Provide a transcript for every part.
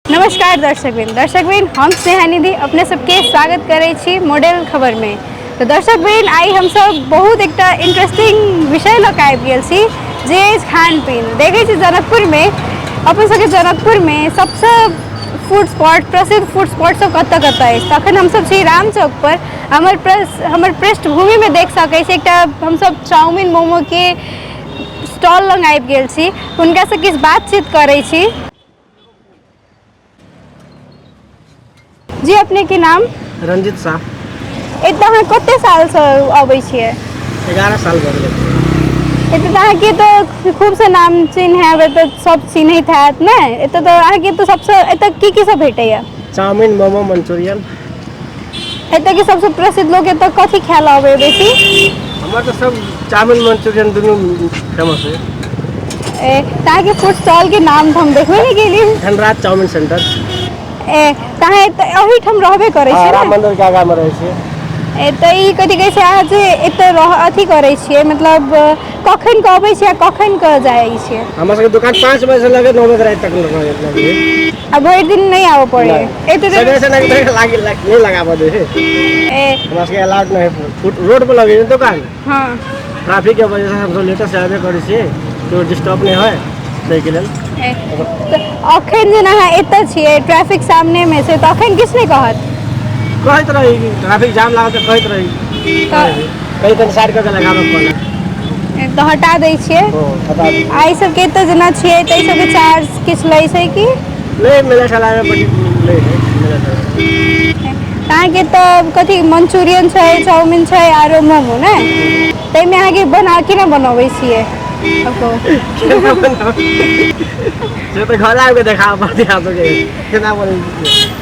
नमस्कार दर्शकबिन हम स्नेहा निधि अपने सबके स्वागत करे छी मॉडल खबर में। तो दर्शकबिन आई हम सब बहुत एक इंटरेस्टिंग विषय लग आबि गेल छी जे खान पीन देखे छी जनकपुर में। अपन सबके जनकपुर में सबसे फूड स्पॉट प्रसिद्ध फूड स्पॉट सब कत तखन हम सब छी राम चौक पर हमर पृष्ठभूमि में देख सकै छी एकटा हम सब चाउमीन मोमो के स्टॉल लग आबि गेल छी। हुनका से किछु बातचीत करै छी। जी अपने के नाम? रंजित शाह। एतऽ अहाँ कते साल से अबै छियै? 11 साल भऽ गेल। एतऽ अहाँके तऽ खूब से नाम चिन्ह है, एतऽ सब चिन्हैत हैत ने। एतऽ तऽ अहाँके तऽ सबसे एतऽ की सब भेटैया? Chow mein momo Manchurian. एतऽ के सबसे प्रसिद्ध लोग एतऽ कथी खाय ला अबै बेसी? हमर तऽ सब चाउमीन मंचूरियन दुनू फेमस है। ताकि फूड स्टॉल के नाम तो हम देखबे नहीं केलिए। Dhanraj chowmein centre. ताहे अही ठम रहबे करै छी राम मंदिर के आगा में रहै छी। एतऽ ई कथी कहै छै अहाँ जे एतऽ अथी करै छियै मतलब कखन के अबै छियै कखन के जाइ छियै? हमर सबके दुकान 5 बजे से लेके 9 बजे रात तक रहै। आ भरि दिन नहीं आबऽ पड़े? सबेरे से नहीं लगाबऽ दे हमरा सबके अलाउड नहीं है। रोड पर लगे दुकान। हाँ ट्रैफिक के वजह से हम सब लेटर से आबे करै छी तो डिस्टर्ब नहीं है ताहि के लेल। अखन जेना अहाँ एतऽ छियै ट्रैफिक सामने में छै तखन किछु नहीं कहत? कहैत रही ट्रैफिक जाम लागत तऽ कहैत रही कहीं कहीं साइड करके लगाबऽ पड़ल तो हटा दै छियै। हटा दी। आई सब के एतऽ जेना छियै तऽ सब के चार्ज किछु लै छै कि? नहीं मेरा ठला में बड़ी नहीं है मेरा ठला। अहाँके तऽ कथी मंचूरियन छै चाउमीन छै आरो मोमो ने ताहिमे अहाँके बना के ना बनबै छियै? से तो घर आके देखा पड़ती आप के केना बोलै छी।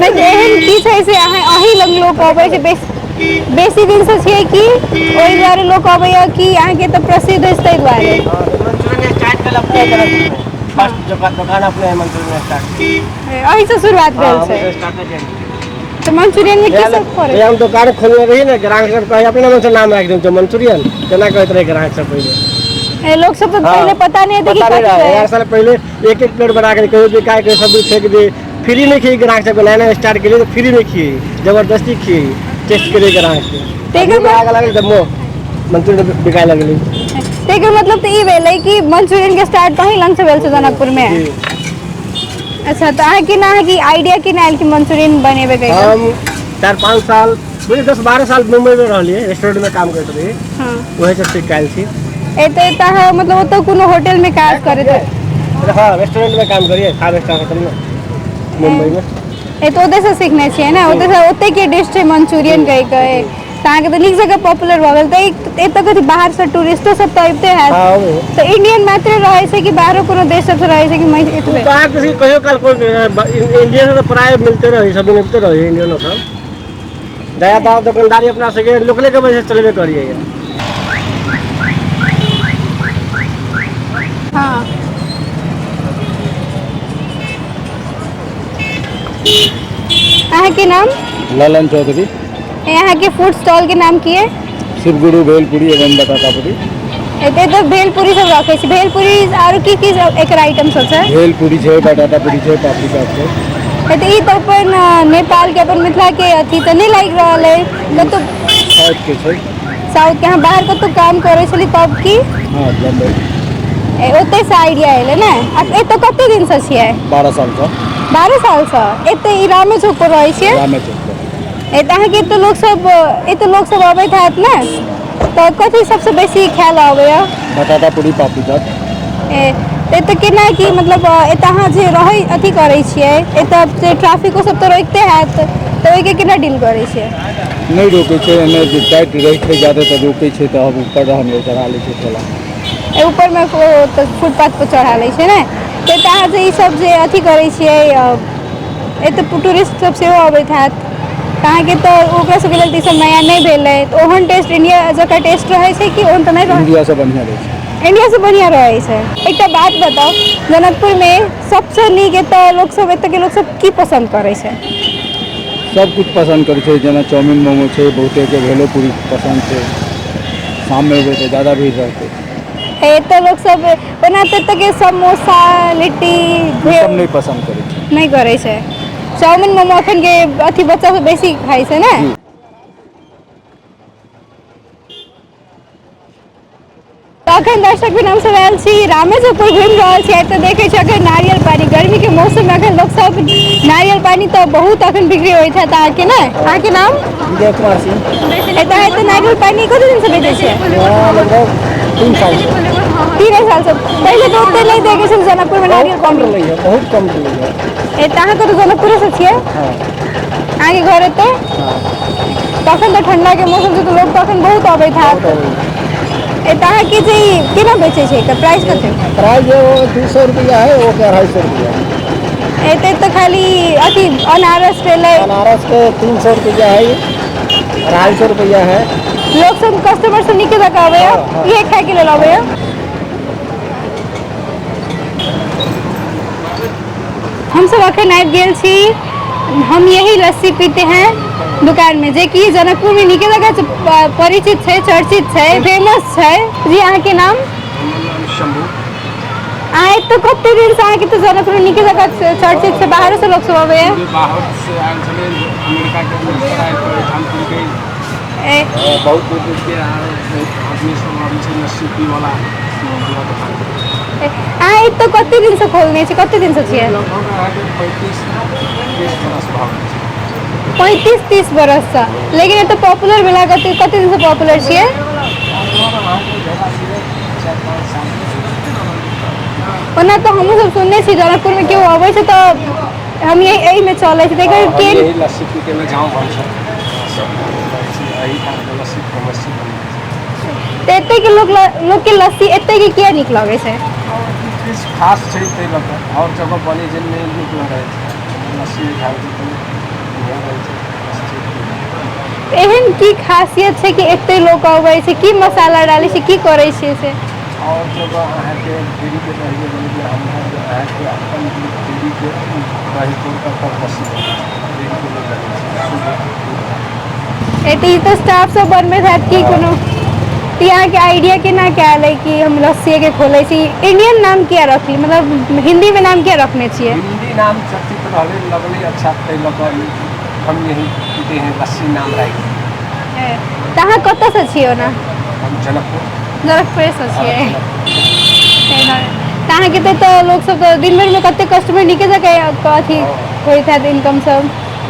नहीं एहन की छै से अहीं लग लोग अबै छै बेसी दिन से छियै कि ओहि दुआरे लोग अबैया कि अहाँके तऽ प्रसिद्ध अछि ताहि दुआरे? मंचूरियन स्टार्ट कल अपने तरफ फर्स्ट दुकान अपने मंचूरियन स्टार्ट अहीं से शुरुआत भेल छै। तो मंचूरियन में की सब पड़े? हम दुकान खोलने रही ना ग्राहक सब कहे अपने मन से नाम रख दो मंचूरियन केना कहत रहे ग्राहक सब पहले। लोग सब तो पहले पता नहीं था कि 11 साल पहले एक प्लेट बना के कहीं भी काय सब्जी फेंक दे। फ्री में खिए ग्राहक सबको नया स्टार्ट के लिए तो फ्री में खिए जबरदस्ती खिए टेस्ट करे ग्राहक के मंचूरियन बिकाय लगले। तेकर मतलब तो ई भेलै कि मंचूरियन के स्टार्ट कहीं लंग से भेल छै जनकपुर में? अच्छा तो अहाँ के ना कि आइडिया कि ना आयल कि मंचूरियन बनेबे के? हम 4-5 साल 10-12 साल मुंबई में रहलिए रेस्टोरेंट में काम करते रही। हां वही से सीख आयल छी। एतऽ मतलब ओतऽ कोनो होटल में काज करे थे? हाँ रेस्टोरेंट में काम करिए 5 स्टार होटल में मुंबई में। तो ओतऽ से सीखने छियै ना? ओतऽ के डिश छै मंचूरियन कहि के ताकि तो नीक जगह पॉपुलर भऽ गेल। तऽ एतऽ कथी बाहर से टूरिस्टो सब तऽ अबिते हैत? हां तो इंडियन मात्र रहे छै कि बाहरो कोनो देश सब से रहे छै कि एतबे? कहाँ किसी कहियो काल को इंडियन से प्राय मिलते रहे सब मिलते रहे इंडियन सब ज्यादा दुकानदारी अपना सके लोकले के वजह से चलबे करिए। हाँ अहाँ के नाम? ललन चौधरी। यहाँ के फूड स्टॉल के नाम की है? शिवगुरु भेलपुरी एवं बताता पूरी। एते तो भेलपुरी सब रखे छी। भेलपुरी आरो की एकर आइटम सब छै? भेलपुरी छै बटाटा पूरी छै पापड़ी चाट छै। एते ई तो अपन नेपाल के अपन मिथिला के अथी तो नहीं लाग रहल है कतो साउथ के छै। साउथ के यहाँ बाहर कतो काम करे छली तब की? हाँ बम्बई। ओते से आइडिया आइले ना? एतो कते दिन से छियै? 12 साल से। 12 साल से एते ई रामे चौक पर रहै छियै? रामे चौक पर। एत अहाँ के एते लोग सब अबैत हैत ना? तो कथी सबसे बेसी खाय ला अबैया? बटाटा पूरी पापड़ी चाट। एतऽ केना कि मतलब एतऽ अहाँ जे रहै अथी करै छियै एतऽ जे ट्रैफिको सब तऽ रोकिते हैत तऽ ओहिके केना डील करै छियै? नहीं रोके छै एने जे टाइट रहे छै ज्यादा तऽ रोके छै तऽ हम ऊपर हम चढ़ा लै छै ठेला। ऊपर में फुटपाथ पर चढ़ा लै छै ने? तऽ एतऽ अहाँ जे ई सब जे अथी करै छियै एतऽ टूरिस्ट सब सेहो अबैत हैत अहाँके तऽ ओकरा सबके लेल ई सब नया नहीं भेलै तऽ ओहन टेस्ट इंडिया जकाँ टेस्ट रहै छै कि ओहन तऽ नहीं रहै? इंडिया से बढ़िया रहे छै। इंडिया से बढ़िया रहे छै। एकटा बात बताओ जनकपुर में सबसे नीक एतऽ लोग सब की पसंद करे छै? सब कुछ पसंद करे छै जेना चाउमीन मोमो छै बहुते के भेलो पूरी पसंद छै। शाम में एबै तो ज्यादा भीड़ रहते। एतऽ लोग सब ओना तऽ के समोसा लिट्टी सब नहीं पसंद करे छै। नहीं करे छै। चाउमिन मोमो अखन के अथी बच्चा सब बेसी खाइ छै ने। अखन दर्शक भी हमसब आयल छी रामेजोपुर घूमि रहल छी। तऽ देखे छी अखन नारियल पानी गर्मी के मौसम में अखन लोग सब नारियल पानी तो बहुत अखन बिक्री होइत है। अहाँके ने अहाँके नाम विजय कुमार सिंह। एतऽ नारियल पानी कते दिन से बेचै छियै? लगभग 3 साल से। 3 साल से पहले तो ओते नहीं देखे छल जनकपुर में नारियल कम पानी। रहलै, बहुत कम रहलै। एतऽ अहाँ कतौ जनकपुर से छियै? हाँ अहाँ के घर एतै? हाँ तखन तो ठंडा के मौसम छै तो लोग तखन बहुत अबैत हैत। एतऽ अहाँ के जे केना बेचै छै एकर प्राइस कते? प्राइस जो 200 रुपया है वो के 250 रुपया। एतै तो खाली अथी अनारस भेलै। अनारस के 300 रुपया है, 250 रुपया है। लोग सब कस्टमर सब नीके जकाँ अबैया ये खाय के लेल अबैया। हम सब अखन आबि गेल छी। हम यही लस्सी पीते हैं दुकान में, जे कि जनकपुर में नीके जगह परिचित है, चर्चित है, फेमस है। जी अहाँ के नाम? शंभू। अहाँ तो कते दिन से अहाँ के तो जनकपुर में नीके जगह चर्चित है, बाहर से लोग सब अबैया। बाहर से आयल छलै, अमेरिका के कानपुर के बहुत दूर के आदमी सब आबै छै लस्सी पी वाला। अहाँ तो कते दिन से खोलने छी, कते दिन से छियै? लगभग अहाँके 35-30 बरस भऽ गेल छै। 35-30 बरस से। लेकिन ये तो पॉपुलर भेला कते दिन से पॉपुलर छियै? ओना तो हमहूँ सब सुनने छी जनकपुर में केओ अबै छै तो हम यही में चले छी देखे के यही लस्सी पी के जाऊं हम सब यही का लस्सी फेमस छै। तो एते के लोग के लस्सी एते के किया नीक लगे छै? किछु खास छै तै लऽ कऽ, और जगह बनी जे नहि नीक लगै छै लस्सी खाइ छै बढ़िया रहै छै। एहन की खासियत छै कि एते लोग अबै छै? की मसाला डालै छै, की करै छै से? और जगह अहाँके डेरी के रहिए बोलिए हमरा अहाँके अपन डेरी के रही तोड़ कर लस्सी एते तो स्टाफ सब बनबे हैत कि कोनो यहाँ के आइडिया केना कयल है कि हम लस्सी के खोले छी? इंडियन नाम किया रखली, मतलब हिंदी में नाम किया रखने छिए? हिंदी नाम चर्चित रहले लगले अच्छा तै लऽ हम यही पीते हैं लस्सी नाम राखि। तऽ अहाँ कतऽ से छियै ओना? हम जनकपुर से छियै। तऽ अहाँके तो लोग सब तो दिन भर में कते कस्टमर नीके जकाँ अथी होइत हैत इनकम सब?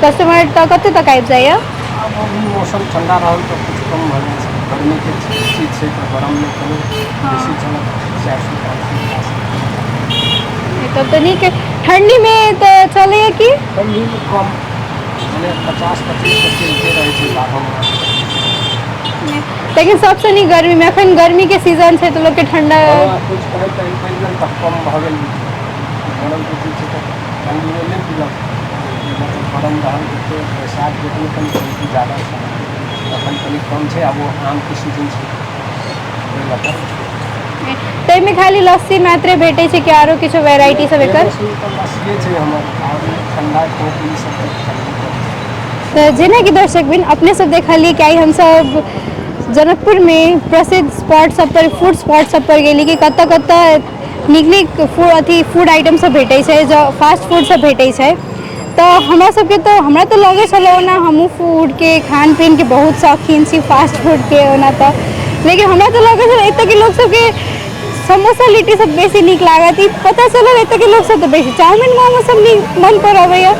कस्टमर तो कते तक आबि जाइए? अब मौसम ठंडा रहल तो कुछ कम भऽ जाइ छै, गर्मी के चीज छै तो गरम में कनी बेसी चलत 400-500। तब तो नीक है। ठंडी में तो चले कि ठंडी में कम माने 50-25 तक चलते रहे छै बारह मास। लेकिन सबसे नीक गर्मी में, अखन गर्मी के सीजन छै तो लोग के ठंडा कुछ पहले तक कम भऽ गेल। गरम के चीज छै तो ठंडी में नहीं पीलक, गरम रहल तो बैसाख जेठ में कनी ज़्यादा छै, अखन कनी कम छै। अब वो आम के सीजन छै तै लऽ कऽ ताहिमे खाली लस्सी मात्रे भेटै छै कि आरो किछो वेराइटी सब एकर? लस्सिए छै हमर और ठंडा कोक ई सब तो जेना कि दर्शक बिन अपने सब देखलिए कि हम सब जनकपुर में प्रसिद्ध स्पॉट सब पर, फूड स्पॉट सब पर गेली कि कतऽ कतऽ नीक फूड आइटम सब भेटै छै, जो फास्ट फूड सब भेटै छै। तो हमरा तो लगे छलो ना, हमहूँ फूड के खान पीन के बहुत शौकीन छी, फास्ट फूड के ओना तो। लेकिन हमरा तो लगे छल एतऽ के लोग सब के समोसा लिट्टी सब बेसी नीक लागत। पता चलल एतऽ के लोग सब तो बेसी चाउमिन मोमो सब नीक मन पर अबैया,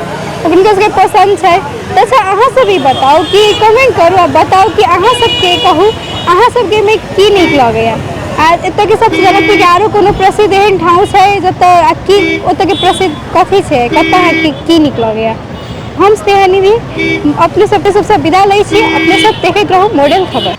हुनका सबके पसंद छै। तो अच्छा अहाँ सब ई बताओ कि कमेंट करू आ बताओ कि अहाँ सबके कहू अहाँ सबके में की नीक लगैया। आ एतऽ के सबसे जनकपुर के आरो कोनो प्रसिद्ध एहन ठाव छै जतऽ की ओतऽ के प्रसिद्ध कथी छै, कतऽ की नीक लगैया? हम स्नेहा निधि अपने सबके सबसे विदा लै छी। अपने सब देखैत रहू मॉडल खबर।